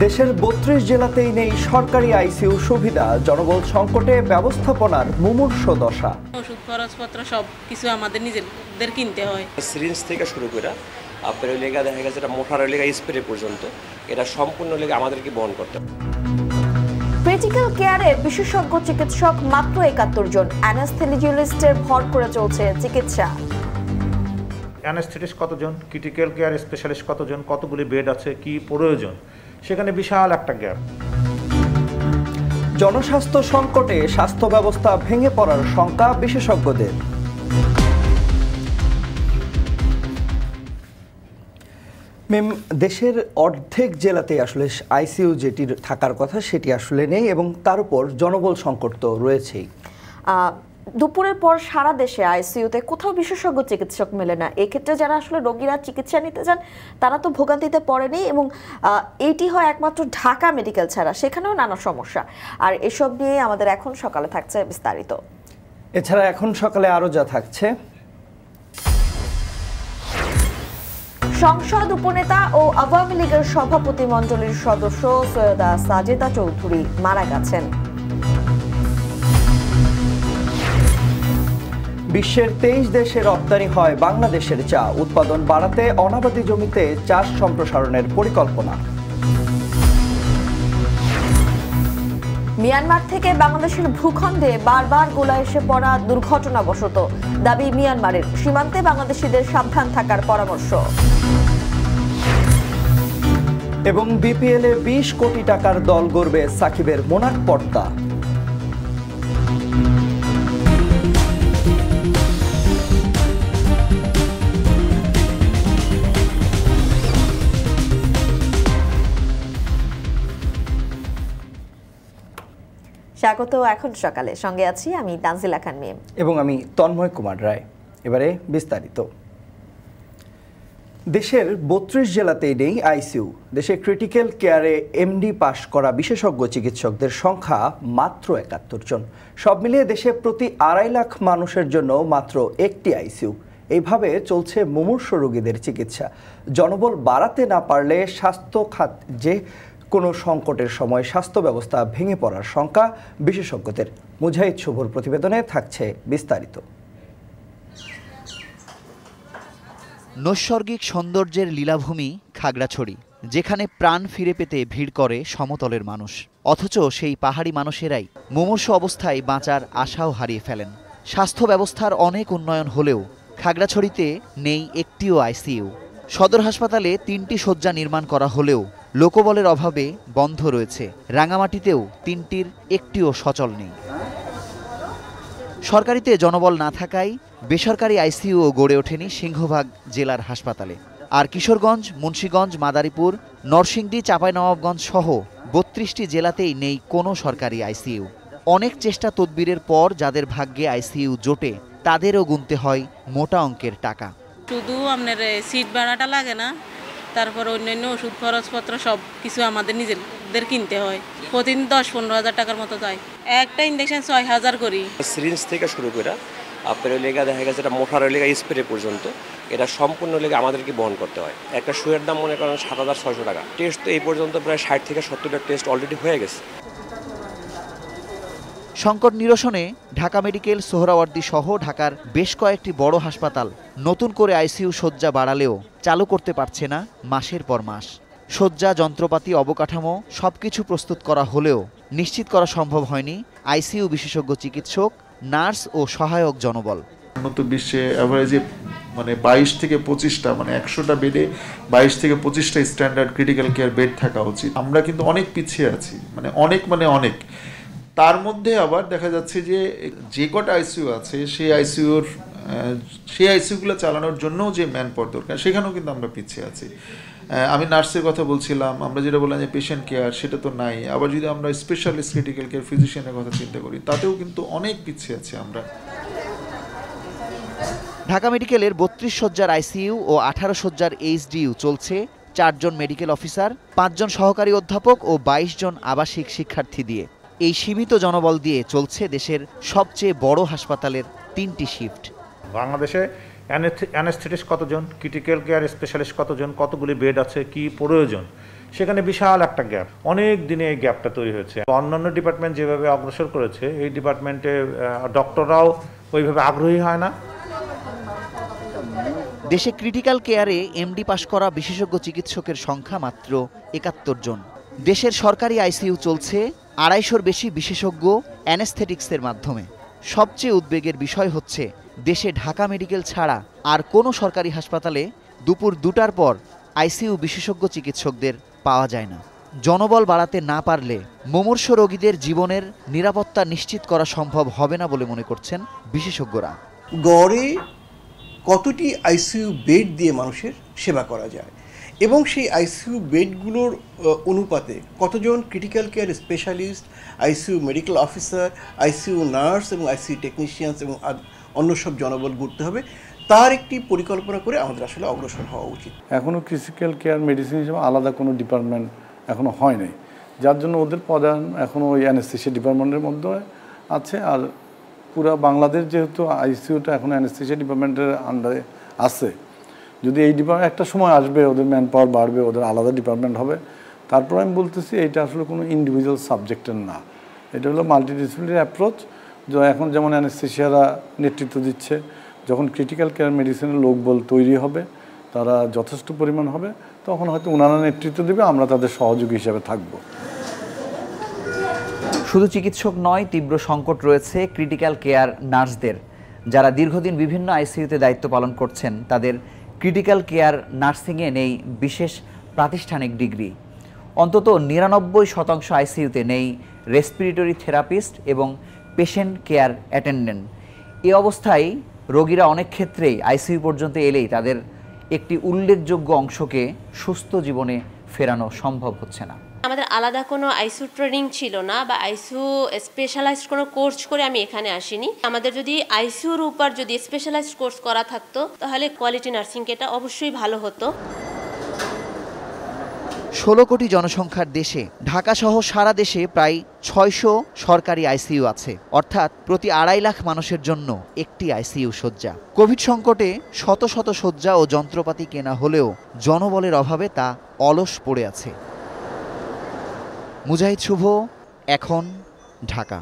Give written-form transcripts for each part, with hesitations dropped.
দেশের ৩২ জেলাতেই নেই সরকারি আইসিইউ সুবিধা, জনবল সংকটে ব্যবস্থাপনার মুমূর্ষু দশা। ওষুধ খরচপত্র সব কিছু আমাদের নিজেদের কিনতে হয়। সিরিঞ্জ থেকে শুরু করে আপনার লেগা দেখা গেছে এটা মোটর লেগা স্প্রে পর্যন্ত এটা সম্পূর্ণ লেগে আমাদেরকে বহন করতে হবে। ক্রিটিক্যাল কেয়ারের বিশেষজ্ঞ চিকিৎসক মাত্র ৭১ জন, অ্যানেস্থেসিওলজিস্টের ভর করে চলছে চিকিৎসা। অ্যানেস্থেটিস্ট কতজন, ক্রিটিক্যাল কেয়ার স্পেশালিস্ট কতজন, কতগুলি বেড আছে, কি প্রয়োজন, সেখানে বিশাল একটা গ্যাপ। জনস্বাস্থ্য সংকটে স্বাস্থ্য ব্যবস্থা ভেঙে পড়ার শঙ্কা বিশেষজ্ঞদের। দেশের অর্ধেক জেলাতে আসলে আইসিইউ যেটির থাকার কথা সেটি আসলে নেই এবং তার উপর জনবল সংকট তো রয়েছেই। দুপুরের পর সারা দেশে আইসিইউতে কোথাও বিশেষজ্ঞ চিকিৎসক মেলে না। এক্ষেত্রে যারা আসলে রোগীরা চিকিৎসা নিতে যান তারা তো ভোগান্তিতে পড়েনি এবং এইটি হয় একমাত্র ঢাকা মেডিকেল ছাড়া, সেখানেও নানা সমস্যা। আর এসব নিয়ে আমাদের এখন সকালে থাকছে বিস্তারিত। এছাড়া এখন সকালে আরও যা থাকছে: সংসদ উপনেতা ও আওয়ামী লীগের সভাপতি মণ্ডলীর সদস্য সৈয়দা সাজেদা চৌধুরী মারা গেছেন। বিশ্বের ২৩ দেশে রপ্তানি হয় বাংলাদেশের চা, উৎপাদন বাড়াতে অনাবাদি জমিতে চাষ সম্প্রসারণের পরিকল্পনা। মিয়ানমার থেকে বাংলাদেশের ভূখণ্ডে বারবার গোলা এসে পড়া দুর্ঘটনাবশত, দাবি মিয়ানমারের। সীমান্তে বাংলাদেশিদের সাবধান থাকার পরামর্শ। এবং বিপিএলে ২০ কোটি টাকার দল গড়বে সাকিবের মোনাক পর্দা। স্বাগত এখন সকালে, সঙ্গে আছি আমি তানজিলা খান মিম এবং আমি তন্ময় কুমার রায়। এবারে বিস্তারিত। দেশের ৩২ জেলাতেই নেই আইসিইউ। দেশে ক্রিটিক্যাল কেয়ারে এমডি পাশ করা বিশেষজ্ঞ চিকিৎসকদের সংখ্যা মাত্র ৭১ জন। সব মিলিয়ে দেশে প্রতি ২.৫ লাখ মানুষের জন্য মাত্র একটি আইসিইউ। এইভাবে চলছে মুমূর্ষু রোগীদের চিকিৎসা। জনবল বাড়াতে না পারলে স্বাস্থ্য খাত যে কোনো সংকটের সময় স্বাস্থ্য ব্যবস্থা ভেঙে পড়ার শঙ্কা বিশেষজ্ঞদের। মুজাহিদ শুভর প্রতিবেদনে থাকছে বিস্তারিত। নৈসর্গিক সৌন্দর্যের লীলাভূমি খাগড়াছড়ি, যেখানে প্রাণ ফিরে পেতে ভিড় করে সমতলের মানুষ, অথচ সেই পাহাড়ি মানুষেরাই মুমূর্ষু অবস্থায় বাঁচার আশাও হারিয়ে ফেলেন। স্বাস্থ্য ব্যবস্থার অনেক উন্নয়ন হলেও খাগড়াছড়িতে নেই একটিও আইসিইউ। সদর হাসপাতালে ৩টি শয্যা নির্মাণ করা হলেও লোকবলের অভাবে বন্ধ রয়েছে। রাঙামাটিতেও ৩টির একটিও সচল নেই। সরকারিতে জনবল না থাকায় বেসরকারি আইসিইউও গড়ে ওঠেনি সিংহভাগ জেলার হাসপাতালে। আর কিশোরগঞ্জ, মুন্সিগঞ্জ, মাদারীপুর, নরসিংদী, চাঁপাইনবাবগঞ্জ সহ ৩২টি জেলাতেই নেই কোনো সরকারি আইসিইউ। অনেক চেষ্টা তদবিরের পর যাদের ভাগ্যে আইসিইউ জোটে তাদেরও গুনতে হয় মোটা অঙ্কের টাকা। শুধু আপনার সিট ভাড়াটা লাগে না, তারপর অন্যান্য ওষুধ খরচপত্র সব কিছু আমাদের নিজেদের কিনতে হয়। প্রতিদিন ১০-১৫ হাজার টাকার মতো যায়। একটা ইনজেকশন ৬,০০০ করি। সিরিঞ্জ থেকে শুরু করে আপনার লেগা দেখা গেছে এটা মোটর লেগা স্প্রে পর্যন্ত এটা সম্পূর্ণ লেগে আমাদেরকে বহন করতে হয়। একটা শুয়ের দাম মনে করেন ৭,৬০০ টাকা। টেস্ট তো এই পর্যন্ত প্রায় ৬০ থেকে ৭০টা টেস্ট অলরেডি হয়ে গেছে। সংকট নিরসনে ঢাকা মেডিকেল, সোহরাওয়ার্দী সহ ঢাকার বেশ কয়েকটি বড় হাসপাতাল নতুন করে আইসিইউ শয্যা বাড়ালেও চালু করতে পারছে না মাসের পর মাস। শয্যা, যন্ত্রপাতি, অবকাঠামো সবকিছু প্রস্তুত করা হলেও নিশ্চিত করা সম্ভব হয়নি আইসিইউ বিশেষজ্ঞ চিকিৎসক, নার্স ও সহায়ক জনবল। উন্নত বিশ্বে অ্যাভারেজে ২২ থেকে ২৫টা ১০০টা বেডে ২২ থেকে ২৫টা স্ট্যান্ডার্ড ক্রিটিক্যাল কেয়ার বেড থাকা উচিত। আমরা কিন্তু অনেক পিছিয়ে আছি, অনেক। তার মধ্যে আবার দেখা যাচ্ছে যে কটা আইসিইউ আছে সেই আইসিইউগুলো চালানোর জন্য যে ম্যান পাওয়ার দরকার সেখানেও কিন্তু আমরা পিছিয়ে আছি। আমি নার্সের কথা বলছিলাম, আমরা যেটা বললাম যে পেশেন্ট কেয়ার, সেটা তো নাই। আবার যদি আমরা স্পেশালিস্ট ক্রিটিক্যাল কেয়ার ফিজিশিয়ানের কথা চিন্তা করি, তাতেও কিন্তু অনেক পিছিয়ে আছি আমরা। ঢাকা মেডিকেলের ৩২ শয্যার আইসিইউ ও ১৮ শয্যার এইচডিইউ চলছে ৪ জন মেডিকেল অফিসার, ৫ জন সহকারী অধ্যাপক ও ২২ জন আবাসিক শিক্ষার্থী দিয়ে। এই সীমিত জনবল দিয়ে চলছে দেশের সবচেয়ে বড় হাসপাতালের ৩টি শিফট। বাংলাদেশে অ্যানেস্থেটিস্ট কতজন, ক্রিটিক্যাল কেয়ার স্পেশালিস্ট কতজন, কতগুলি বেড আছে, কি প্রয়োজন, সেখানে বিশাল একটা গ্যাপ, অনেক দিনে এই গ্যাপটা তৈরি হয়েছে। অন্যান্য ডিপার্টমেন্ট যেভাবে অগ্রসর করেছে, এই ডিপার্টমেন্টে ডক্টররাও ওইভাবে আগ্রহী হয় না। দেশে ক্রিটিক্যাল কেয়ারে এমডি পাশ করা বিশেষজ্ঞ চিকিৎসকের সংখ্যা মাত্র ৭১ জন। দেশের সরকারি আইসিইউ চলছে ২৫০'র বেশি বিশেষজ্ঞ অ্যানেস্থেটিক্সের মাধ্যমে। সবচেয়ে উদ্বেগের বিষয় হচ্ছে দেশে ঢাকা মেডিকেল ছাড়া আর কোনো সরকারি হাসপাতালে দুপুর ২টার পর আইসিইউ বিশেষজ্ঞ চিকিৎসকদের পাওয়া যায় না। জনবল বাড়াতে না পারলে মুমূর্ষ রোগীদের জীবনের নিরাপত্তা নিশ্চিত করা সম্ভব হবে না বলে মনে করছেন বিশেষজ্ঞরা। গড়ে কতটি আইসিইউ বেড দিয়ে মানুষের সেবা করা যায় এবং সেই আইসিইউ বেডগুলোর অনুপাতে কতজন critical care specialist, ICU medical officer, ICU nurse এবং আইসিইউ টেকনিশিয়ানস এবং অন্য সব জনবল গড়তে হবে, তার একটি পরিকল্পনা করে আমাদের আসলে অগ্রসর হওয়া উচিত। এখনও ক্রিটিক্যাল কেয়ার মেডিসিন হিসেবে আলাদা কোনো ডিপার্টমেন্ট এখনও হয় নাই, যার জন্য ওদের প্রধান এখনও ওই অ্যানেস্থেশিয়া ডিপার্টমেন্টের মধ্যে আছে। আর পুরো বাংলাদেশ যেহেতু আইসিইউটা এখন অ্যানেস্থেশিয়া ডিপার্টমেন্টের আন্ডারে আছে, যদি এই ডিপার্টমেন্ট একটা সময় আসবে, ওদের ম্যান পাওয়ার বাড়বে, ওদের আলাদা ডিপার্টমেন্ট হবে। তারপর আমি বলতেছি এইটা আসলে কোনো ইন্ডিভিজুয়াল সাবজেক্টের না, এটা হলো মাল্টিডিসিপ্লিনারি অ্যাপ্রোচ। এখন যেমন অ্যানেস্থেশিয়ারা নেতৃত্ব দিচ্ছে, যখন ক্রিটিক্যাল কেয়ার মেডিসিনের লোকবল তৈরি হবে, তারা যথেষ্ট পরিমাণ হবে, তখন হয়তো ওনারা নেতৃত্ব দেবে, আমরা তাদের সহযোগী হিসেবে থাকব। শুধু চিকিৎসক নয়, তীব্র সংকট রয়েছে ক্রিটিক্যাল কেয়ার নার্সদের। যারা দীর্ঘদিন বিভিন্ন আইসিইউতে দায়িত্ব পালন করছেন, তাদের ক্রিটিক্যাল কেয়ার নার্সিংয়ে নেই বিশেষ প্রাতিষ্ঠানিক ডিগ্রি। অন্তত ৯৯% আইসিইউতে নেই রেসপিরেটরি থেরাপিস্ট এবং পেশেন্ট কেয়ার অ্যাটেন্ডেন্ট। এ অবস্থায় রোগীরা অনেক ক্ষেত্রেই আইসিইউ পর্যন্ত এলেই তাদের একটি উল্লেখযোগ্য অংশকে সুস্থ জীবনে ফেরানো সম্ভব হচ্ছে না। আমাদের আলাদা কোনো আইসিইউ ট্রেনিং ছিল না বা আইসিইউ স্পেশালাইজড কোনো কোর্স করে আমি এখানে আসিনি। আমাদের যদি আইসিইউর উপর যদি স্পেশালাইজড কোর্স করা থাকতো, তাহলে কোয়ালিটি নার্সিং এটা অবশ্যই ভালো হতো। ১৬ কোটি জনসংখ্যার দেশে ঢাকা সহ সারা দেশে প্রায় ৬০০ সরকারি আইসিইউ আছে, অর্থাৎ প্রতি ২.৫ লাখ মানুষের জন্য একটি আইসিইউ শয্যা। কোভিড সংকটে শত শত শয্যা ও যন্ত্রপাতি কেনা হলেও জনবলের অভাবে তা অলস পড়ে আছে। মুজাহিদ শুভ, এখন, ঢাকা।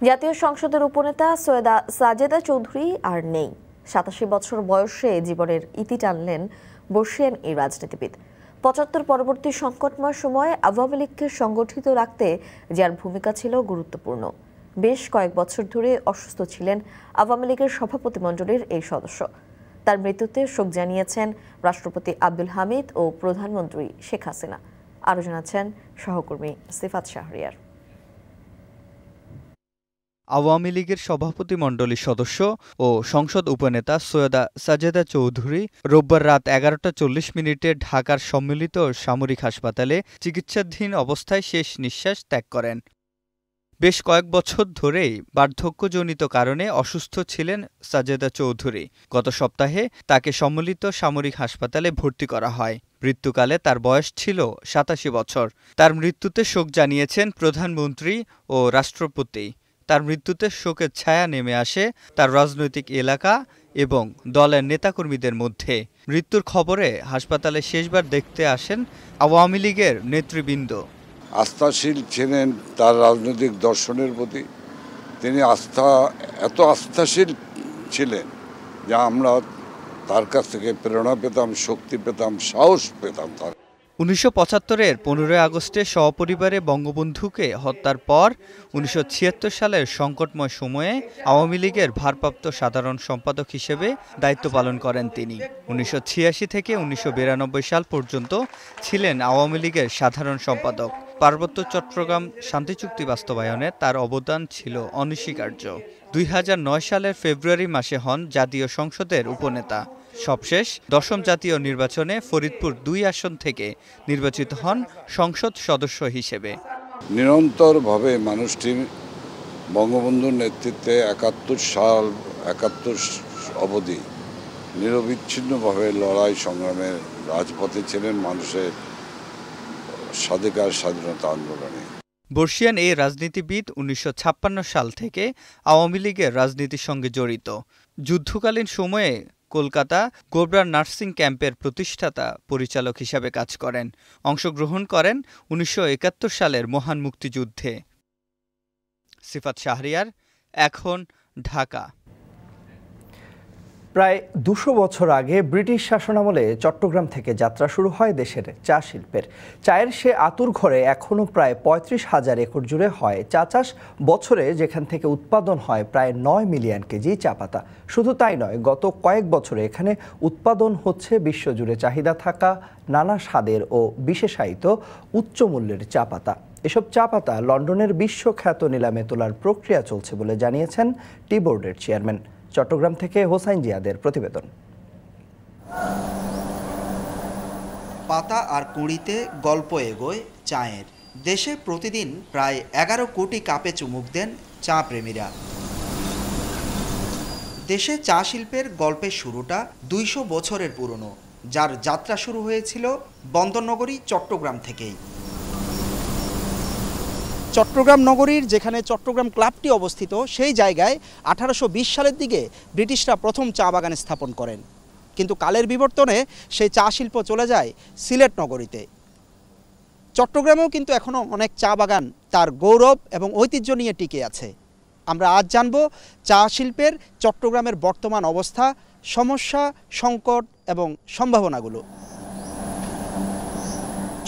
জাতীয় সংসদের উপনেতা সৈয়দা সাজেদা চৌধুরী আর নেই। ৮৭ বছর বয়সে জীবনের ইতি টানলেন বর্ষিয়ান এই রাজনীতিবিদ। ৭৫ পরবর্তী সংকটময় সময়ে আওয়ামী লীগকে সংগঠিত রাখতে যার ভূমিকা ছিল গুরুত্বপূর্ণ। বেশ কয়েক বছর ধরে অসুস্থ ছিলেন আওয়ামী লীগের সভাপতিমণ্ডলীর এই সদস্য। তার মৃত্যুতে শোক জানিয়েছেন রাষ্ট্রপতি আব্দুল হামিদ ও প্রধানমন্ত্রী শেখ হাসিনা। আরও জানাচ্ছেন সহকর্মী সিফাত শাহরিয়ার। আওয়ামী লীগের সভাপতিমণ্ডলীর সদস্য ও সংসদ উপনেতা সৈয়দা সাজেদা চৌধুরী রোববার রাত ১১টা ৪০ ঢাকার সম্মিলিত সামরিক হাসপাতালে চিকিৎসাধীন অবস্থায় শেষ নিঃশ্বাস ত্যাগ করেন। বেশ কয়েক বছর ধরেই বার্ধক্যজনিত কারণে অসুস্থ ছিলেন সাজেদা চৌধুরী। গত সপ্তাহে তাকে সম্মিলিত সামরিক হাসপাতালে ভর্তি করা হয়। মৃত্যুকালে তার বয়স ছিল ৮৭ বছর। তার মৃত্যুতে শোক জানিয়েছেন প্রধানমন্ত্রী ও রাষ্ট্রপতি। তার মৃত্যুতে শোকের ছায়া নেমে আসে তার রাজনৈতিক এলাকা এবং দলের নেতাকর্মীদের মধ্যে। মৃত্যুর খবরে হাসপাতালে শেষবার দেখতে আসেন আওয়ামী লীগের নেতৃবৃন্দ। আস্থাশীল ছিলেন তার রাজনৈতিক দর্শনের প্রতি। তিনি এত আস্থাশীল ছিলেন যে আমরা তার কাছ থেকে প্রেরণা পেতাম, শক্তি পেতাম, সাহস পেতাম। ১৯৭৫-এর ১৫ আগস্টে সপরিবারে বঙ্গবন্ধুকে হত্যার পর ১৯৭৬ সালের সংকটময় সময়ে আওয়ামী লীগের ভারপ্রাপ্ত সাধারণ সম্পাদক হিসেবে দায়িত্ব পালন করেন তিনি। ১৯৮৬ থেকে ১৯৯২ সাল পর্যন্ত ছিলেন আওয়ামী লীগের সাধারণ সম্পাদক। পার্বত্য চট্টগ্রাম শান্তি চুক্তি বাস্তবায়নে তার অবদান ছিল অনস্বীকার্য। ২০০৯ সালের ফেব্রুয়ারি মাসে হন জাতীয় সংসদের উপনেতা। সবশেষ ১০ম জাতীয় নির্বাচনে ফরিদপুর ২ আসন থেকে নির্বাচিত হন সংসদ সদস্য হিসেবে। নিরন্তরভাবে মানুষটি বঙ্গবন্ধুর নেতৃত্বে ৭১ সাল ৭১ অবধি নিরবিচ্ছিন্নভাবে লড়াই সংগ্রামের রাজপথে ছিলেন মানুষের স্বাধীনতা আন্দোলনে। বর্ষিয়ান এই রাজনীতিবিদ ১৯৫৬ সাল থেকে আওয়ামী লীগের রাজনীতির সঙ্গে জড়িত। যুদ্ধকালীন সময়ে কলকাতা গোবরা নার্সিং ক্যাম্পের প্রতিষ্ঠাতা পরিচালক হিসাবে কাজ করেন। অংশগ্রহণ করেন ১৯৭১ সালের মহান মুক্তিযুদ্ধে। সিফাত শাহরিয়ার, এখন, ঢাকা। প্রায় ২০০ বছর আগে ব্রিটিশ শাসনামলে চট্টগ্রাম থেকে যাত্রা শুরু হয় দেশের চা শিল্পের। চায়ের সে আতুর ঘরে এখনও প্রায় ৩৫,০০০ একর জুড়ে হয় চা চাষ। বছরে যেখান থেকে উৎপাদন হয় প্রায় ৯ মিলিয়ন কেজি চা পাতা। শুধু তাই নয়, গত কয়েক বছরে এখানে উৎপাদন হচ্ছে বিশ্বজুড়ে চাহিদা থাকা নানা স্বাদের ও বিশেষায়িত উচ্চ মূল্যের চা পাতা। এসব চা পাতা লন্ডনের বিশ্বখ্যাত নিলামে তোলার প্রক্রিয়া চলছে বলে জানিয়েছেন টি বোর্ডের চেয়ারম্যান। চট্টগ্রাম থেকে হোসাইন জিয়াদের প্রতিবেদন। পাতা আর কুঁড়িতে গল্প এগোয় চায়ের। দেশে প্রতিদিন প্রায় ১১ কোটি কাপে চুমুক দেন চা প্রেমীরা। দেশে চা শিল্পের গল্পের শুরুটা ২০০ বছরের পুরনো, যার যাত্রা শুরু হয়েছিল বন্দরনগরী চট্টগ্রাম থেকেই। চট্টগ্রাম নগরীর যেখানে চট্টগ্রাম ক্লাবটি অবস্থিত, সেই জায়গায় ১৮২০ সালের দিকে ব্রিটিশরা প্রথম চা বাগান স্থাপন করেন। কিন্তু কালের বিবর্তনে সেই চা শিল্প চলে যায় সিলেট নগরীতে। চট্টগ্রামেও কিন্তু এখনও অনেক চা বাগান তার গৌরব এবং ঐতিহ্য নিয়ে টিকে আছে। আমরা আজ জানব চা শিল্পের চট্টগ্রামের বর্তমান অবস্থা, সমস্যা, সংকট এবং সম্ভাবনাগুলো।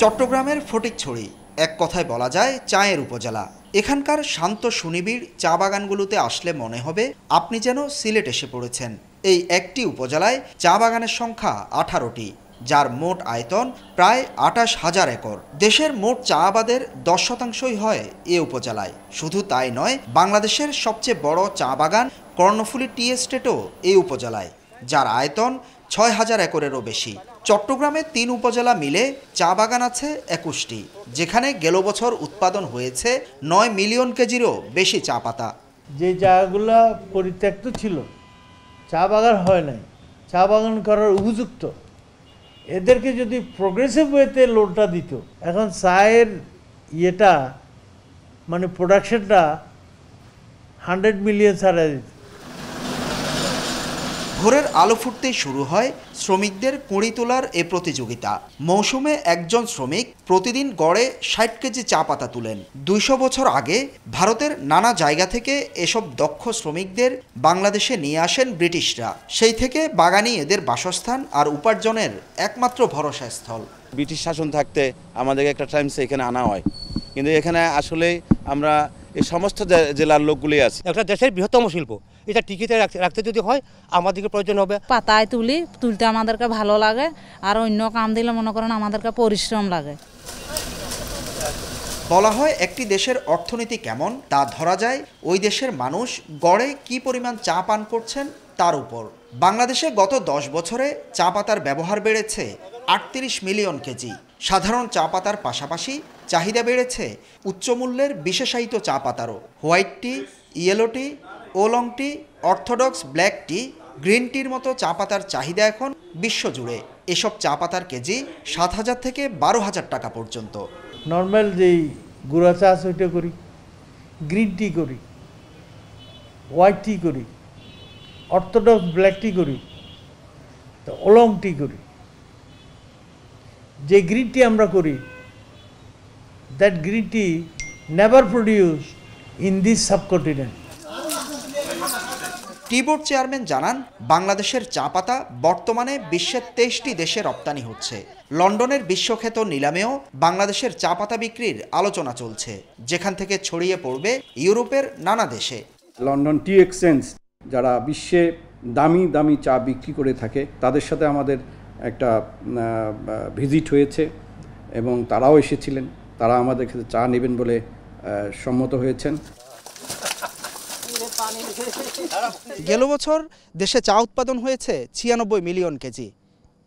চট্টগ্রামের ফটিকছড়ি এক কথায় বলা যায় চায়ের উপজেলা। এখানকার শান্ত সুনিবিড় চা বাগানগুলোতে আসলে মনে হবে আপনি যেন সিলেট এসে পড়েছেন। এই একটি উপজেলায় চা বাগানের সংখ্যা ১৮টি, যার মোট আয়তন প্রায় ২৮,০০০ একর। দেশের মোট চা আবাদের ১০% হয় এ উপজেলায়। শুধু তাই নয়, বাংলাদেশের সবচেয়ে বড় চা বাগান কর্ণফুলী টি এস্টেটও এই উপজেলায়, যার আয়তন ৬,০০০ একরেরও বেশি। চট্টগ্রামে ৩ উপজেলা মিলে চা বাগান আছে ২১টি, যেখানে গেল বছর উৎপাদন হয়েছে ৯ মিলিয়ন কেজিরও বেশি চা পাতা। যে জায়গাগুলো পরিত্যক্ত ছিল, চা বাগান হয় নাই, চা বাগান করার উপযুক্ত, এদেরকে যদি প্রোগ্রেসিভ ওয়েতে লোনটা দিত, এখন চায়ের ইয়েটা মানে প্রোডাকশনটা 100 মিলিয়ন ছাড়া দিত। ভোরের আলো ফুটতেই শুরু হয় শ্রমিকদের কুঁড়ি তোলার এ প্রতিযোগিতা। মৌসুমে একজন শ্রমিক প্রতিদিন গড়ে ৬০ কেজি চা পাতা তুলেন। ২০০ বছর আগে ভারতের নানা জায়গা থেকে এসব দক্ষ শ্রমিকদের বাংলাদেশে নিয়ে আসেন ব্রিটিশরা। সেই থেকে বাগানই এদের বাসস্থান আর উপার্জনের একমাত্র ভরসাস্থল। ব্রিটিশ শাসন থাকতে আমাদেরকে একটা টাইমসে এখানে আনা হয়, কিন্তু এখানে আসলে আমরা এই সমস্ত জেলার লোকগুলি আছে। একটা দেশের বৃহত্তম শিল্প, এটা টিকিতে রাখতে যদি হয় আমাদেরকে প্রয়োজন হবে। পাতায় তুলতে আমাদেরকে ভালো লাগে, আর অন্য কাম দিলে মনে করেন আমাদেরকে পরিশ্রম লাগে। বলা হয় একটি দেশের অর্থনীতি কেমন তা ধরা যায় ওই দেশের মানুষ গড়ে কি পরিমাণ চা পান করছেন তার উপর। বাংলাদেশে গত ১০ বছরে চা পাতার ব্যবহার বেড়েছে ৩৮ মিলিয়ন কেজি। সাধারণ চা পাতার পাশাপাশি চাহিদা বেড়েছে উচ্চমূল্যের বিশেষায়িত চা পাতারও। হোয়াইট টি, ইয়েলো টি, ওলং টি, অর্থোডক্স ব্ল্যাক টি, গ্রিন টির মতো চা পাতার চাহিদা এখন বিশ্বজুড়ে। এসব চা পাতার কেজি ৭,০০০ থেকে ১২,০০০ টাকা পর্যন্ত। নর্মাল যেই গুঁড়া চা আছে ওইটা করি, গ্রিন টি করি, হোয়াইট টি করি, অর্থোডক্স ব্ল্যাক টি করি, তো ওলং টি করি। যে গ্রিন টি আমরা করি, that green tea never produce in this subcontinent. Tea board chairman জানান, বাংলাদেশের চা পাতা বর্তমানে বিশ্বের ২৩টি দেশে রপ্তানি হচ্ছে। লন্ডনের বিশ্বখ্যাত নিলামেও বাংলাদেশের চা পাতা বিক্রির আলোচনা চলছে, যেখান থেকে ছড়িয়ে পড়বে ইউরোপের নানা দেশে। লন্ডন টি এক্সচেঞ্জ যারা বিশ্বে দামি দামি চা বিক্রি করে থাকে, তাদের সাথে আমাদের একটা ভিজিট হয়েছে এবং তারাও এসেছিলেন। তারা আমাদের কাছে চা নেবেন বলে সম্মত হয়েছেন। গেল বছর দেশে চা উৎপাদন হয়েছে ৯৬ মিলিয়ন কেজি।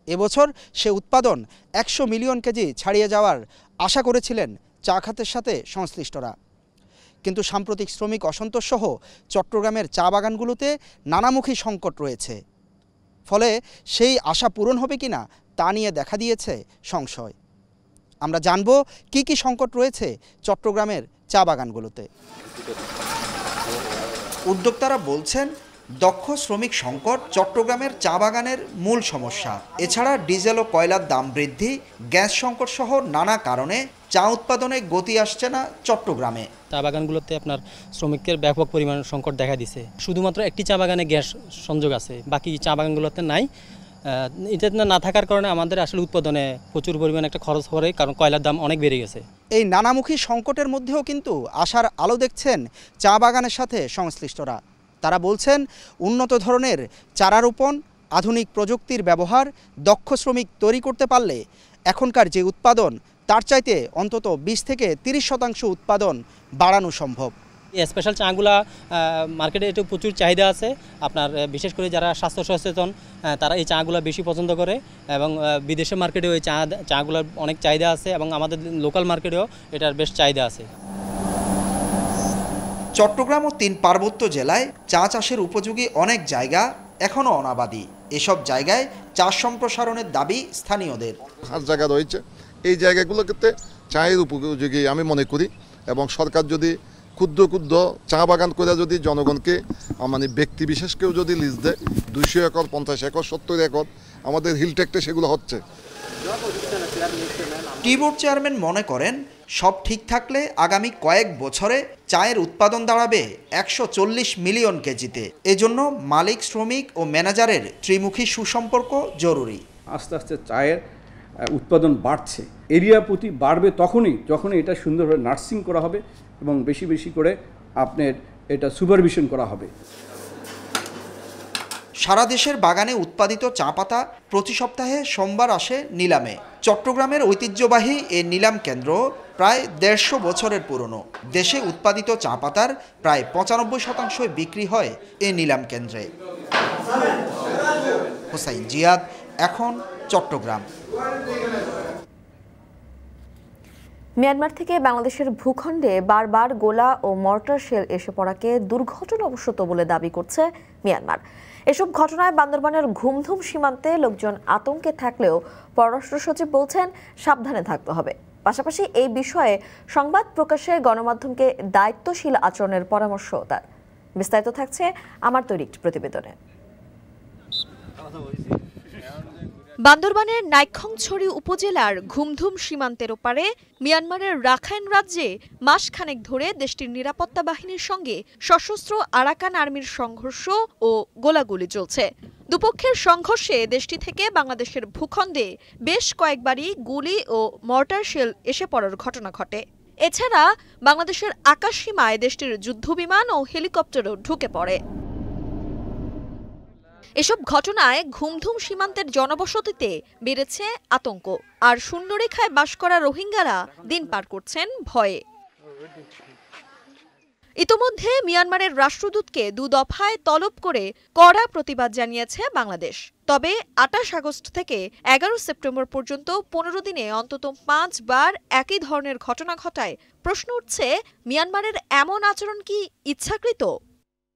এবছর সে উৎপাদন ১০০ মিলিয়ন কেজি ছাড়িয়ে যাওয়ার আশা করেছিলেন চা খাতের সাথে সংশ্লিষ্টরা। কিন্তু সাম্প্রতিক শ্রমিক অসন্তোষ সহ চট্টগ্রামের চা বাগানগুলোতে নানামুখী সংকট রয়েছে। ফলে সেই আশা পূরণ হবে কিনা তা নিয়ে দেখা দিয়েছে সংশয়। আমরা জানব কি কি সংকট রয়েছে চট্টগ্রামের চা বাগানগুলোতে। উদ্যোক্তারা বলছেন, দক্ষ শ্রমিক সংকট চট্টগ্রামের চা বাগানের মূল সমস্যা। এছাড়া ডিজেল ও কয়লার দাম বৃদ্ধি, গ্যাস সংকট সহ নানা কারণে চা উৎপাদনে গতি আসছে না চট্টগ্রামে। চা বাগানগুলোতে আপনার শ্রমিকের ব্যাপক পরিমাণ সংকট দেখা দিছে। শুধুমাত্র একটি চা বাগানে গ্যাস সংযোগ আছে, বাকি চা বাগানগুলোতে নাই। এটা না থাকার কারণে আমাদের আসলে উৎপাদনে প্রচুর পরিমাণে একটা খরচ করে, কারণ কয়লার দাম অনেক বেড়ে গেছে। এই নানামুখী সংকটের মধ্যেও কিন্তু আশার আলো দেখছেন চা বাগানের সাথে সংশ্লিষ্টরা। তারা বলছেন উন্নত ধরনের চারা রোপণ, আধুনিক প্রযুক্তির ব্যবহার, দক্ষ শ্রমিক তৈরি করতে পারলে এখনকার যে উৎপাদন তার চাইতে অন্তত 20 থেকে 30% উৎপাদন বাড়ানো সম্ভব। স্পেশাল চাগুলা মার্কেটে একটু প্রচুর চাহিদা আছে। আপনার বিশেষ করে যারা স্বাস্থ্য সচেতন তারা এই চাগুলা বেশি পছন্দ করে, এবং বিদেশের মার্কেটেও এই চাগুলার অনেক চাহিদা আছে, এবং আমাদের লোকাল মার্কেটেও এটার বেশ চাহিদা আছে। চট্টগ্রাম ও 3 পার্বত্য জেলায় চা চাষের উপযোগী অনেক জায়গা এখনও অনাবাদি। এসব জায়গায় চাষ সম্প্রসারণের দাবি স্থানীয়দের। খাস জায়গা রয়েছে, এই জায়গাগুলোতে চায়ের উপযোগী আমি মনে করি, এবং সরকার যদি ক্ষুদ্র ক্ষুদ্র চা বাগান করে যদি জনগণকে মানে ব্যক্তি বিশেষকেও যদি লিজ দেয়, 200 একর, 50 একর, 70 একর, আমাদের হিলটেকটে সেগুলো হচ্ছে। টি বোর্ড চেয়ারম্যান মনে করেন সব ঠিক থাকলে আগামী কয়েক বছরে চায়ের উৎপাদন দাঁড়াবে 140 মিলিয়ন কেজিতে। এজন্য মালিক, শ্রমিক ও ম্যানেজারের ত্রিমুখী সুসম্পর্ক জরুরি। আস্তে আস্তে চায়ের উৎপাদন বাড়ছে, এরিয়া প্রতি বাড়বে যখনই এটা সুন্দরভাবে নার্সিং করা হবে এবং বেশি বেশি করে আপনার এটা সুপারভিশন করা হবে। সারা দেশের বাগানে উৎপাদিত চা পাতা প্রতি সপ্তাহে সোমবার আসে নিলামে। চট্টগ্রামের ঐতিহ্যবাহী এই নিলাম কেন্দ্র প্রায় 150 বছরের পুরনো। দেশে উৎপাদিত চা পাতার প্রায় 95% বিক্রি হয় এই নিলাম কেন্দ্রে। হোসাইন জিয়াদ, এখন চট্টগ্রাম। মিয়ানমার থেকে বাংলাদেশের ভূখণ্ডে বারবার গোলা ও মর্টার শেল এসে পড়াকে দুর্ঘটনাবশত বলে দাবি করছে মিয়ানমার। এসব ঘটনায় বান্দরবানের ঘুমধুম সীমান্তে লোকজন আতঙ্কে থাকলেও পররাষ্ট্র সচিব বলছেন সাবধানে থাকতে হবে। পাশাপাশি এই বিষয়ে সংবাদ প্রকাশে গণমাধ্যমকে দায়িত্বশীল আচরণের পরামর্শ তার। বিস্তারিত থাকছে আমার তৈরি প্রতিবেদনে। বান্দরবানের নাইক্ষংছড়ি উপজেলার ঘুমধুম সীমান্তের ওপারে মিয়ানমারের রাখাইন রাজ্যে মাসখানেক ধরে দেশটির নিরাপত্তা বাহিনীর সঙ্গে সশস্ত্র আরাকান আর্মির সংঘর্ষ ও গোলাগুলি চলছে। দুপক্ষের সংঘর্ষে দেশটি থেকে বাংলাদেশের ভূখণ্ডে বেশ কয়েকবারই গুলি ও মর্টার শেল এসে পড়ার ঘটনা ঘটে। এছাড়া বাংলাদেশের আকাশসীমায় দেশটির যুদ্ধবিমান ও হেলিকপ্টারও ঢুকে পড়ে। এসব ঘটনায় ঘুমধুম সীমান্তের জনবসতিতে বেড়েছে আতঙ্ক, আর শূন্যরেখায় বাস করা রোহিঙ্গারা দিন পার করছেন ভয়ে। ইতোমধ্যে মিয়ানমারের রাষ্ট্রদূতকে 2 দফায় তলব করে কড়া প্রতিবাদ জানিয়েছে বাংলাদেশ। তবে 28 আগস্ট থেকে 11 সেপ্টেম্বর পর্যন্ত 15 দিনে অন্তত 5 বার একই ধরনের ঘটনা ঘটায় প্রশ্ন উঠছে, মিয়ানমারের এমন আচরণ কি ইচ্ছাকৃত?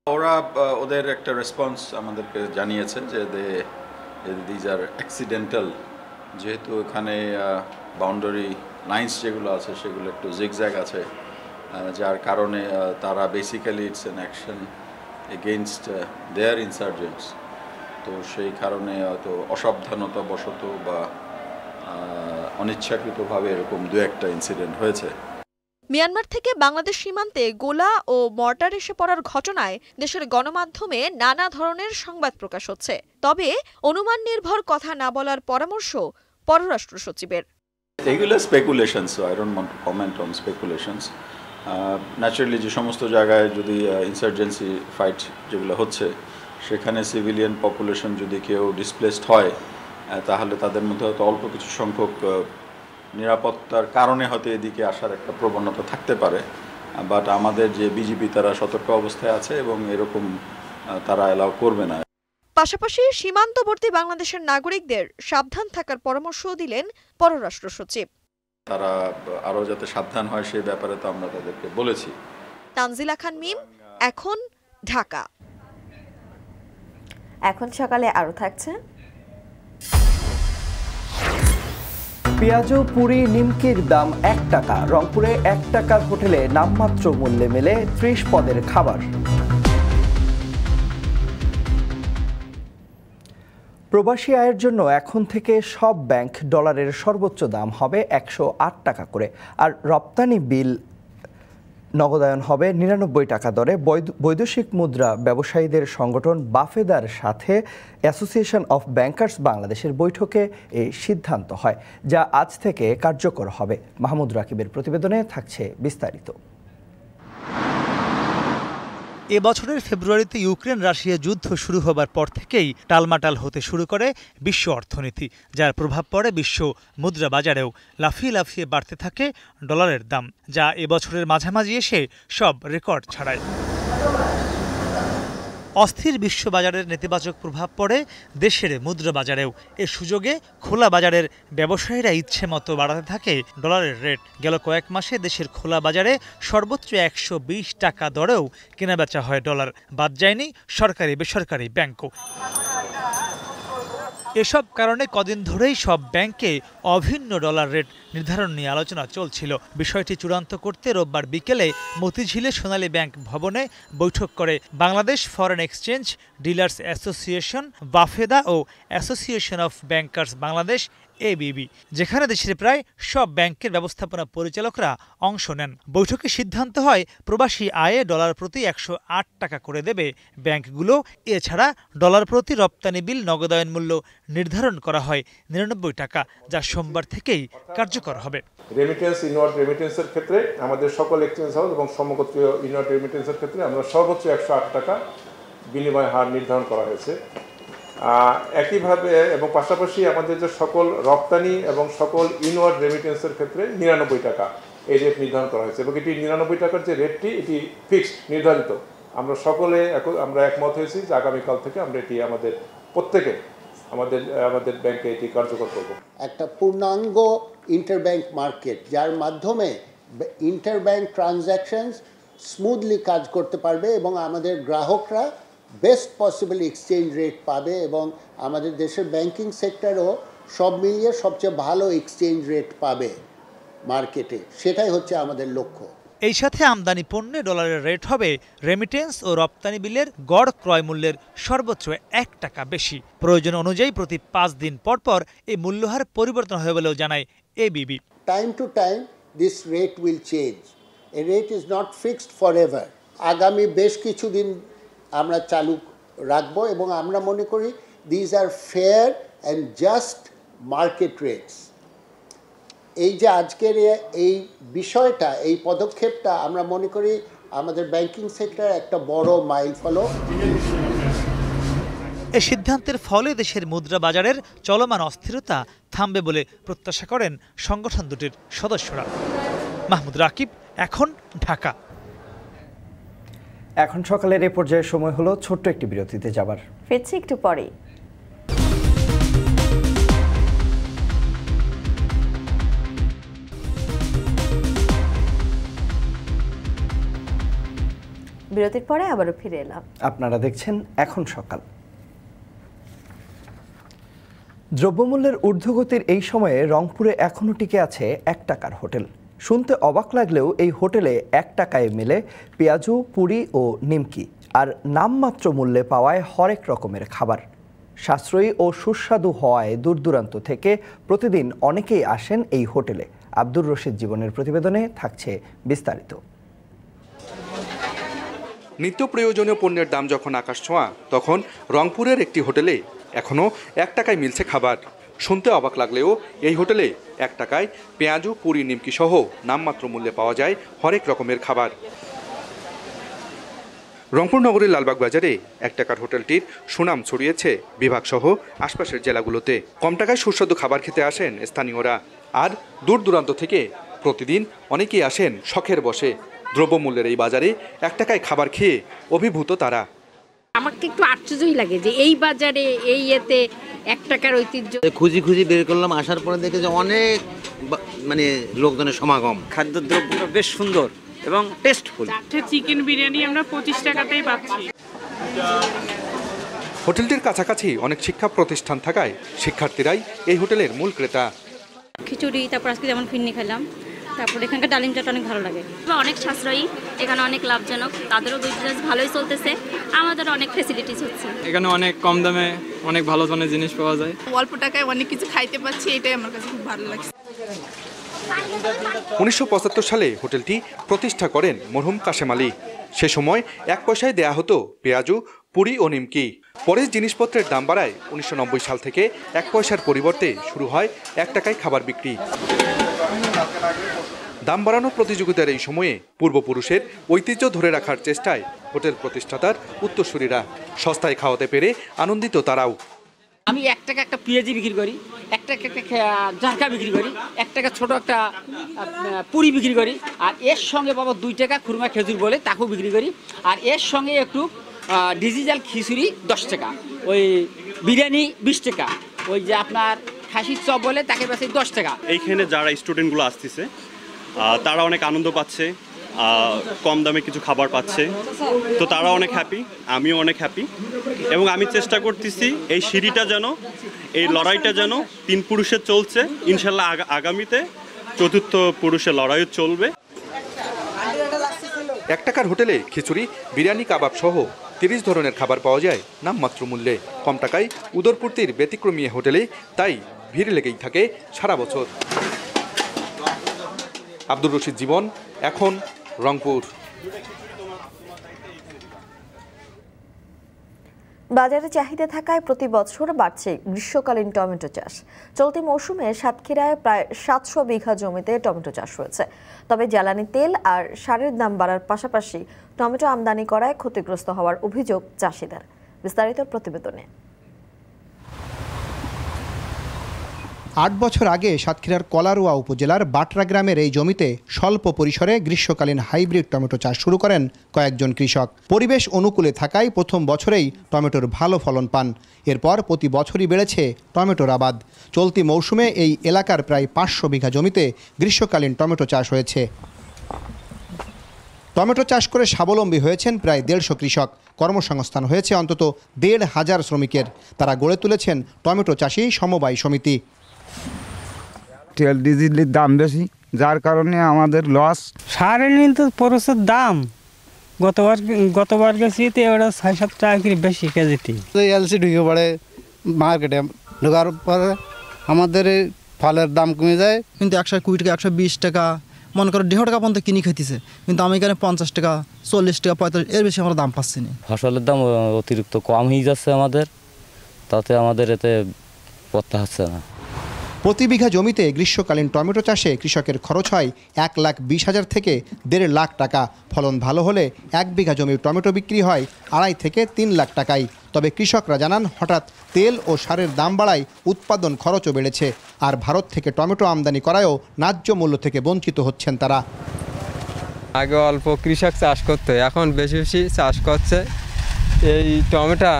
ওরা ওদের একটা রেসপন্স আমাদেরকে জানিয়েছে যে দিজ আর অ্যাক্সিডেন্টাল, যেহেতু এখানে বাউন্ডারি লাইন্স যেগুলো আছে সেগুলো একটু জিগজ্যাগ আছে, যার কারণে তারা basically it's an action against their insurgents. তো সেই কারণে হয়তো অসাবধানতা বশত বা অনিচ্ছাকৃতভাবে এরকম 2-1টা ইনসিডেন্ট হয়েছে। মিয়ানমার থেকে বাংলাদেশ সীমান্তে গোলা ও মর্টার এসে পড়ার ঘটনায় দেশের গণমাধ্যমে নানা ধরনের সংবাদ প্রকাশ হচ্ছে। তবে অনুমান নির্ভর কথা না বলার পরামর্শ পররাষ্ট্র সচিবের। এগুলো speculations, I don't want to comment on speculations. Naturally যে সমস্ত জায়গায় যদি ইনসার্জেন্সি ফাইট যেগুলো হচ্ছে সেখানে সিভিলিয়ান পপুলেশন যদি কেউ ডিসপ্লেসড হয় তাহলে তাদের মধ্যে হয়তো অল্প কিছু সংখ্যক নিরাপত্তার কারণে হয়তো এদিকে আসার একটা প্রবণতা থাকতে পারে, বাট আমাদের যে বিজিবি তারা সতর্ক অবস্থায় আছে এবং এরকম তারা অ্যালাউ করবে না। পাশাপাশি সীমান্তবর্তী বাংলাদেশের নাগরিকদের সাবধান থাকার পরামর্শও দিলেন পররাষ্ট্র সচিব। তারা আরও যাতে সাবধান হয় সেই ব্যাপারে তো আমরা তাদেরকে বলেছি। তানজিলা খান মিম, এখন ঢাকা। এখন সকালে আরও থাকছে পেঁয়াজ, পুরি, নিমকির দাম 1 টাকা। রংপুরে 1 টাকার হোটেলে নামমাত্র মূল্যে মেলে 30 পদের খাবার। প্রবাসী আয়ের জন্য এখন থেকে সব ব্যাংক ডলারের সর্বোচ্চ দাম হবে 108 টাকা করে, আর রপ্তানি বিল নগদায়ন হবে 99 টাকা দরে। বৈদেশিক মুদ্রা ব্যবসায়ীদের সংগঠন বাফেদার সাথে অ্যাসোসিয়েশন অফ ব্যাংকার্স বাংলাদেশের বৈঠকে এই সিদ্ধান্ত হয়, যা আজ থেকে কার্যকর হবে। মাহমুদ রাকিবের প্রতিবেদনে থাকছে বিস্তারিত। এবছরের ফেব্রুয়ারিতে ইউক্রেন রাশিয়া যুদ্ধ শুরু হবার পর থেকেই টালমাটাল হতে শুরু করে বিশ্ব অর্থনীতি, যার প্রভাব পড়ে বিশ্ব মুদ্রা বাজারেও। লাফিয়ে লাফিয়ে বাড়তে থাকে ডলারের দাম, যা এবছরের মাঝামাঝি এসে সব রেকর্ড ছাড়ায়। অস্থির বিশ্ববাজারের নেতিবাচক প্রভাব পড়ে দেশের মুদ্রা বাজারেও। এ সুযোগে খোলা বাজারের ব্যবসায়ীরা ইচ্ছে মতো বাড়াতে থাকে ডলারের রেট। গেল কয়েক মাসে দেশের খোলা বাজারে সর্বোচ্চ 120 টাকা দরেও কেনাবেচা হয় ডলার। বাদ যায়নি সরকারি বেসরকারি ব্যাংকও। এসব কারণে কদিন ধরেই সব ব্যাংকে অভিন্ন ডলার রেট নির্ধারণ নিয়ে আলোচনা চলছিল। বিষয়টি চূড়ান্ত করতে রোববার বিকেলে মতিঝিলে সোনালী ব্যাংক ভবনে বৈঠক করে Bangladesh foreign exchange dealers association, BAFEDA ও association of bankers Bangladesh ABB, যেখানে দেশের প্রায় সব ব্যাংকের ব্যবস্থাপনা পরিচালকরা অংশ নেন। বৈঠকে সিদ্ধান্ত হয় প্রবাসী আয়ে ডলার প্রতি 108 টাকা করে দেবে ব্যাংকগুলো। এছাড়া ডলার প্রতি রপ্তানি বিল নগদায়ন মূল্য নির্ধারণ করা হয় 99 টাকা, যা সোমবার থেকেই কার্যকর হবে। রেমিটেন্স, ইনওয়ার্ড রেমিটেন্সের ক্ষেত্রে আমাদের সকল এক্সচেঞ্জ হাউস এবং সমগোত্রীয় ইনওয়ার্ড রেমিটেন্সের ক্ষেত্রে আমরা সর্বোচ্চ 108 টাকা বিনিময় হার নির্ধারণ করা হয়েছে। একইভাবে এবং পাশাপাশি আমাদের যে সকল রপ্তানি এবং সকল ইনওয়ার্ড রেমিটেন্সের ক্ষেত্রে 99 টাকা এই রেট নির্ধারণ করা হয়েছে, এবং এটি 99 টাকার যে রেটটি এটি ফিক্সড, নির্ধারিত। আমরা সকলে আমরা একমত হয়েছি যে আগামীকাল থেকে আমরা এটি আমাদের প্রত্যেকে আমাদের ব্যাংকে এটি কার্যকর করব। একটা পূর্ণাঙ্গ ইন্টারব্যাংক মার্কেট, যার মাধ্যমে ইন্টারব্যাংক ট্রানজ্যাকশনস স্মুথলি কাজ করতে পারবে এবং আমাদের গ্রাহকরা বেস্ট পসিবল এক্সচেঞ্জ রেট পাবে, এবং আমাদের দেশের ব্যাংকিং সেক্টরও সব মিলিয়ে সবচেয়ে ভালো এক্সচেঞ্জ রেট পাবে মার্কেটে। সেটাই হচ্ছে আমাদের লক্ষ্য। এই সাথে আমদানি পণ্যে ডলারের রেট হবে রেমিটেন্স ও রপ্তানি বিলের গড় ক্রয় মূল্যের সর্বোচ্চ 1 টাকা বেশি। প্রয়োজন অনুযায়ী প্রতি 5 দিন পর পর এই মূল্যহার পরিবর্তন হবে বলেও জানায় ABB। Time to time this rate will change. A rate is not fixed for ever. আগামী বেশ কিছুদিন আমরা চালু রাখবো এবং আমরা মনে করি these are fair and just market rates. এই যে আজকের এই বিষয়টা, এই পদক্ষেপটা আমরা মনে করি আমাদের ব্যাংকিং সেক্টর একটা বড় মাইলফলক। এই সিদ্ধান্তের ফলে দেশের মুদ্রা বাজারের চলমান অস্থিরতা থামবে বলে প্রত্যাশা করেন সংগঠন দুটির সদস্যরা। মাহমুদ রাকিব, এখন, ঢাকা। এখন সকালের এই পর্যায়ে সময় হলো ছোট্ট একটি বিরতিতে যাবার। ফিরছি একটু পরেই। বিরতির পরে আবারও ফিরে এলাম। আপনারা দেখছেন এখন সকাল। দ্রব্যমূল্যের ঊর্ধ্বগতির এই সময়ে রংপুরে এখনও টিকে আছে 1 টাকার হোটেল। শুনতে অবাক লাগলেও এই হোটেলে 1 টাকায় মেলে পেঁয়াজু, পুরি ও নিমকি, আর নামমাত্র মূল্যে পাওয়ায় হরেক রকমের খাবার। সাশ্রয়ী ও সুস্বাদু হওয়ায় দূর দূরান্ত থেকে প্রতিদিন অনেকেই আসেন এই হোটেলে। আব্দুর রশিদ জীবনের প্রতিবেদনে থাকছে বিস্তারিত। নিত্য প্রয়োজনীয় পণ্যের দাম যখন আকাশ ছোঁয়া, তখন রংপুরের একটি হোটেলে এখনও 1 টাকায় মিলছে খাবার। শুনতে অবাক লাগলেও এই হোটেলে 1 টাকায় পেঁয়াজু, পুরি, নিমকি সহ নামমাত্র মূল্যে পাওয়া যায় হরেক রকমের খাবার। রংপুর নগরীর লালবাগ বাজারে 1 টাকার হোটেলটির সুনাম ছড়িয়েছে বিভাগসহ আশপাশের জেলাগুলোতে। কম টাকায় সুস্বাদু খাবার খেতে আসেন স্থানীয়রা, আর দূর দূরান্ত থেকে প্রতিদিন অনেকেই আসেন শখের বসে। দ্রব্যমূল্যের এই বাজারে 1 টাকায় খাবার খেয়ে অভিভূত তারা। আমাকে একটু আশ্চর্যই লাগে যে এই বাজারে এই এতে 1 টাকার ঐতিহ্য। খুঁজি বের করলাম, আসার পরে দেখে যে অনেক লোকজনের সমাগম। খাদ্যদ্রব্যটা বেশ সুন্দর এবং টেস্টফুল। চিকেন বিরিয়ানি আমরা 25 টাকাতেই পাচ্ছি। হোটেলটির কাছাকাছি অনেক শিক্ষা প্রতিষ্ঠান থাকায় শিক্ষার্থীরাই এই হোটেলের মূল ক্রেতা। খিচুড়ি, তারপর আজকে যেমন ফিরনি খেলাম, তারপর এখানকার ডালিম চাট অনেক ভালো লাগে, অনেক সাশ্রয়ী, এখানে অনেক লাভজনক, তাদেরও বিজনেস ভালোই চলতেছে, আমাদের অনেক ফ্যাসিলিটিস হচ্ছে। এখানে অনেক কম দামে অনেক ভালো ধরনের জিনিস পাওয়া যায়, অল্প টাকায় অনেক কিছু খাইতে পাচ্ছি, এটাই আমার কাছে খুব ভালো লাগছে। 1975 সালে হোটেলটি প্রতিষ্ঠা করেন মরহুম কাশেম আলী। সে সময় 1 পয়সায় দেয়া হতো পেঁয়াজু, পুরি ও নিমকি। পরে জিনিসপত্রের দাম বাড়ায় 1990 সাল থেকে 1 পয়সার পরিবর্তে শুরু হয় 1 টাকায় খাবার বিক্রি। দাম বাড়ানো প্রতিযোগিতার এই সময়ে পূর্বপুরুষের ঐতিহ্য ধরে রাখার চেষ্টায় হোটেল প্রতিষ্ঠাতার উত্তরসূরিরা। সস্তায় খাওয়াতে পেরে আনন্দিত তারাও। আমি 1 টাকা একটা পেঁয়াজি বিক্রি করি, 1 টাকা একটা জারকা বিক্রি করি, 1 টাকা ছোট একটা পুরি বিক্রি করি, আর এর সঙ্গে বাবা 2 টাকা খুরমা খেজুর বলে তাকেও বিক্রি করি, আর এর সঙ্গে একটু ডিজিটাল খিচুড়ি 10 টাকা, ওই বিরিয়ানি 20 টাকা, ওই যে আপনার খাসির চপ বলে তাকে বেশি 10 টাকা। এইখানে যারা স্টুডেন্টগুলো আসতেছে তারা অনেক আনন্দ পাচ্ছে, কম দামে কিছু খাবার পাচ্ছে, তো তারা অনেক হ্যাপি, আমিও অনেক হ্যাপি। এবং আমি চেষ্টা করতেছি এই সিঁড়িটা যেন, এই লড়াইটা যেন 3 পুরুষের চলছে, ইনশাল্লাহ আগামীতে 4র্থ পুরুষের লড়াইও চলবে। 1 টাকার হোটেলে খিচুড়ি, বিরিয়ানি, কাবাব সহ 30 ধরনের খাবার পাওয়া যায় নামমাত্র মূল্যে। কম টাকায় উদরপূর্তির ব্যতিক্রমী হোটেলে তাই ভিড় লেগেই থাকে সারা বছর। আব্দুর রশিদ জীবন, এখন রংপুর। বাজারে চাহিদা থাকায় প্রতি বছর বাড়ছে গ্রীষ্মকালীন টমেটো চাষ। চলতি মৌসুমে সাতক্ষীরায় প্রায় 700 বিঘা জমিতে টমেটো চাষ হয়েছে। তবে জ্বালানি তেল আর সারের দাম বাড়ার পাশাপাশি টমেটো আমদানি করায় ক্ষতিগ্রস্ত হওয়ার অভিযোগ চাষিদের। বিস্তারিত প্রতিবেদনে। 8 বছর আগে সাতক্ষীরার কলারোয়া উপজেলার বাটরা গ্রামের এই জমিতে স্বল্প পরিসরে গ্রীষ্মকালীন হাইব্রিড টমেটো চাষ শুরু করেন কয়েকজন কৃষক। পরিবেশ অনুকূলে থাকায় প্রথম বছরেই টমেটোর ভালো ফলন পান। এরপর প্রতি বছরই বেড়েছে টমেটোর আবাদ। চলতি মৌসুমে এই এলাকার প্রায় 500 বিঘা জমিতে গ্রীষ্মকালীন টমেটো চাষ হয়েছে। টমেটো চাষ করে স্বাবলম্বী হয়েছেন প্রায় 150 কৃষক। কর্মসংস্থান হয়েছে অন্তত 1,500 শ্রমিকের। তারা গড়ে তুলেছেন টমেটো চাষী সমবায় সমিতি। তেল ডিজেলের দাম বেশি, যার কারণে আমাদের লস। সারের কিন্তু প্রচুর দাম, গতবার গেছি তো এবার 6-7 টাকা করে বেশি কেজিতে। এলসি ঢুকে পড়ে মার্কেটে, ঢোকার পরে আমাদের ফলের দাম কমে যায়। কিন্তু 120 টাকা 120 টাকা মনে করো 150 টাকা পর্যন্ত কিনে খাইতেছে, কিন্তু আমি এখানে 50 টাকা 40 টাকা 45 এর বেশি আমরা দাম পাচ্ছি না। ফসলের দাম অতিরিক্ত কম হয়ে যাচ্ছে আমাদের, তাতে আমাদের এতে পড়তে হচ্ছে না। প্রতি বিঘা জমিতে গ্রীষ্মকালীন টমেটো চাষে কৃষকের খরচ হয় 1,20,000 থেকে 1.5 লাখ টাকা। ফলন ভালো হলে 1 বিঘা জমির টমেটো বিক্রি হয় 2.5 থেকে 3 লাখ টাকায়। তবে কৃষকরা জানান হঠাৎ তেল ও সারের দাম বাড়ায় উৎপাদন খরচও বেড়েছে। আর ভারত থেকে টমেটো আমদানি করায়ও ন্যায্য মূল্য থেকে বঞ্চিত হচ্ছেন তারা। আগে অল্প কৃষক চাষ করতে, এখন বেশি বেশি চাষ করছে। এই টমেটো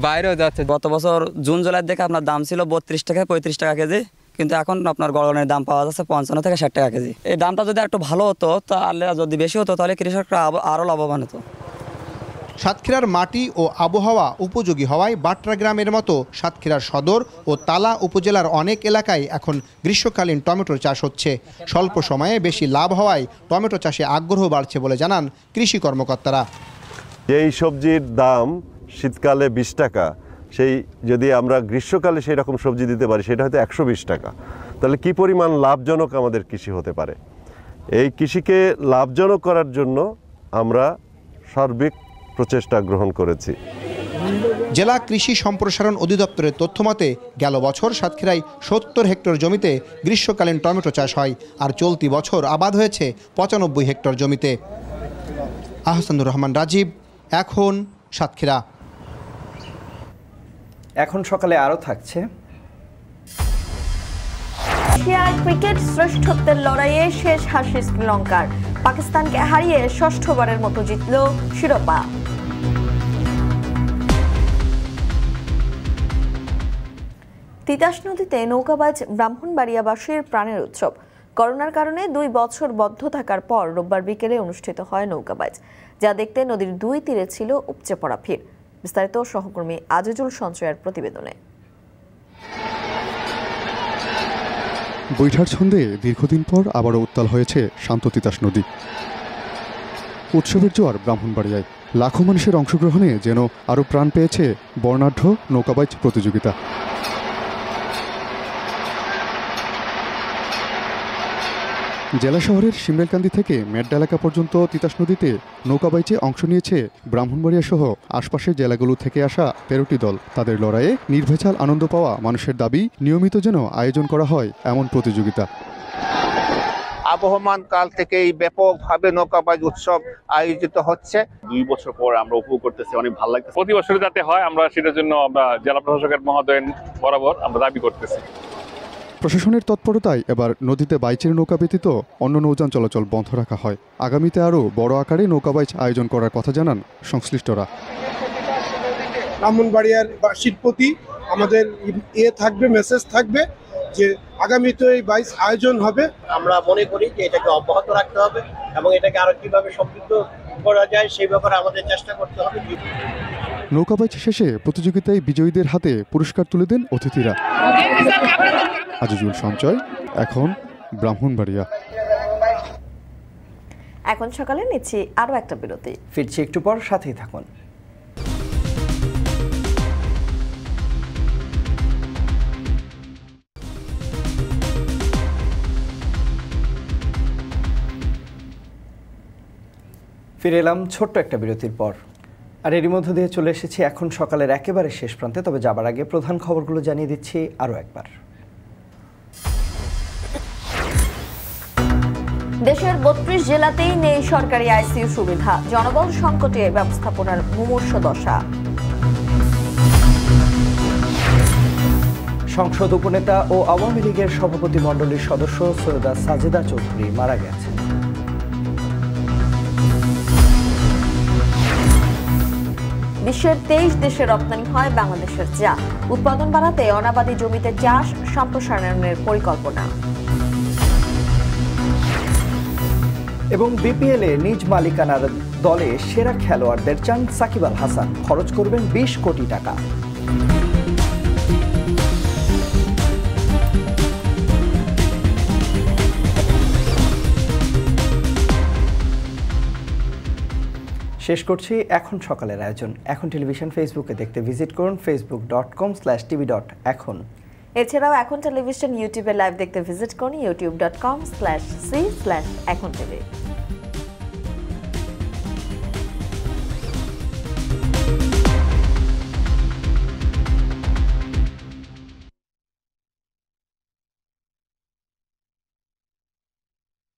বাইরেও যাচ্ছে। গত বছর জুন জুলাই দেখে আপনার দাম ছিল 32 টাকা 35 টাকা কেজি, কিন্তু এখন আপনার গড়নের দাম পাওয়া যাচ্ছে 55 থেকে 60 টাকা কেজি। এই দামটা যদি একটু ভালো হতো, তাহলে যদি বেশি হতো, তাহলে কৃষকরা আরও লাভবান হতো। সাতক্ষীরার মাটি ও আবহাওয়া উপযোগী হওয়ায় বাটরা গ্রামের মতো সাতক্ষীরার সদর ও তালা উপজেলার অনেক এলাকায় এখন গ্রীষ্মকালীন টমেটোর চাষ হচ্ছে। স্বল্প সময়ে বেশি লাভ হওয়ায় টমেটো চাষে আগ্রহ বাড়ছে বলে জানান কৃষি কর্মকর্তারা। এই সবজির দাম শীতকালে 20 টাকা, সেই যদি আমরা গ্রীষ্মকালে সেই রকম সবজি দিতে পারি সেটা হয়তো 120 টাকা। তাহলে কি পরিমাণ লাভজনক আমাদের কৃষি হতে পারে। এই কৃষিকে লাভজনক করার জন্য আমরা সার্বিক প্রচেষ্টা গ্রহণ করেছি। জেলা কৃষি সম্প্রসারণ অধিদপ্তরের তথ্যমতে গেল বছর সাতক্ষীরায় 70 হেক্টর জমিতে গ্রীষ্মকালীন টমেটো চাষ হয়, আর চলতি বছর আবাদ হয়েছে 95 হেক্টর জমিতে। আহসানুর রহমান রাজীব, এখন সাতক্ষীরা। এখন সকালে আরও থাকছে। এশিয়ার ক্রিকেট শ্রেষ্ঠত্বের লড়াইয়ে শেষ হাসি শ্রীলঙ্কার। পাকিস্তানকে হারিয়ে ষষ্ঠবারের মতো জিতল শিরোপা। তিতাস নদীতে নৌকাবাজ ব্রাহ্মণবাড়িয়াবাসীর প্রাণের উৎসব। করোনার কারণে 2 বছর বদ্ধ থাকার পর রোববার বিকেলে অনুষ্ঠিত হয় নৌকাবাজ, যা দেখতে নদীর 2 তীরে ছিল উপচে পড়া ভিড়। বিস্তারিত সহকর্মী আজিজুল সঞ্চয়ের প্রতিবেদনে। বৈঠার ছন্দে দীর্ঘদিন পর আবারও উত্তাল হয়েছে শান্ত তিতাস নদী। উৎসবের জোয়ার ব্রাহ্মণবাড়িয়ায়, লাখো মানুষের অংশগ্রহণে যেন আরও প্রাণ পেয়েছে বর্ণাঢ্য নৌকাবাইজ প্রতিযোগিতা। জেলা শহরের শিমরেলকান্দি থেকে মেড্ডা এলাকা পর্যন্ত তিতাস নদীতে নৌকাবাইজে অংশ নিয়েছে ব্রাহ্মণবাড়িয়া সহ আশপাশের জেলাগুলো থেকে আসা 13টি দল। তাদের লড়াইয়ে নির্ভেজাল আনন্দ পাওয়া মানুষের দাবি নিয়মিত যেন আয়োজন করা হয় এমন প্রতিযোগিতা। আবহমান কাল থেকেই ব্যাপকভাবে নৌকাবাইজ উৎসব আয়োজিত হচ্ছে। 2 বছর পর আমরা উপভোগ করতেছি, অনেক ভালো লাগছে। প্রতি বছর যাতে হয় আমরা সেটার জন্য আমরা জেলা প্রশাসকের মহোদয় বরাবর আমরা দাবি করতেছি। প্রশাসনের তৎপরতায় এবার নদীতে বাইচের নৌকা ব্যতীত অন্য নৌযান চলাচল বন্ধ রাখা হয়। আগামীতে আরও বড় আকারে নৌকাবাইচ আয়োজন করার কথা জানান সংশ্লিষ্টরা। ব্রাহ্মণবাড়িয়ার বাসীর প্রতি আমাদের থাকবে, মেসেজ থাকবে যে আগামীতে এই বাইচ আয়োজন হবে। আমরা মনে করি যে এটাকে অব্যাহত রাখতে হবে এবং এটাকে আরো কিভাবে সমৃদ্ধ করা যায় সেই ব্যাপারে আমাদের চেষ্টা করতে হবে। নৌকাবাইচ শেষে প্রতিযোগিতায় বিজয়ীদের হাতে পুরস্কার তুলে দেন অতিথিরা। আজিজুল সঞ্চয়, এখন ব্রাহ্মণবাড়িয়া। এখন সকালে নিচ্ছি আরো একটা বিরতি, ফিরছি একটু পর, সাথেই থাকুন। ফিরে এলাম ছোট্ট একটা বিরতির পর, আর এরই মধ্য দিয়ে চলে এসেছি এখন সকালের একেবারে শেষ প্রান্তে। তবে যাবার আগে প্রধান খবরগুলো জানিয়ে দিচ্ছি আরও একবার। দেশের 32 জেলাতেই নেই সরকারি আইসিইউ সুবিধা, জনবল সংকটে ব্যবস্থাপনার মুমূর্ষু দশা। সংসদ উপনেতা ও আওয়ামী লীগের সভাপতি মণ্ডলীর সদস্য সৈয়দা সাজেদা চৌধুরী মারা গেছেন। বিশ্বের 23 দেশে রপ্তানি হয় বাংলাদেশের চা, উৎপাদন বাড়াতে অনাবাদী জমিতে চাষ সম্প্রসারণের পরিকল্পনা। এবং বিপিএলে নিজ মালিকানার দলে সেরা খেলোয়াড়দের চান সাকিব আল হাসান, খরচ করবেন 20 কোটি টাকা। শেষ করছি এখন সকালের আয়োজন। এখন টেলিভিশন ফেসবুকে দেখতে ভিজিট করুন facebook.com/tv.এখন। এছাড়াও এখন টেলিভিশন ইউটিউবে লাইভ দেখতে ভিজিট করুন youtube.com/c/এখন tv।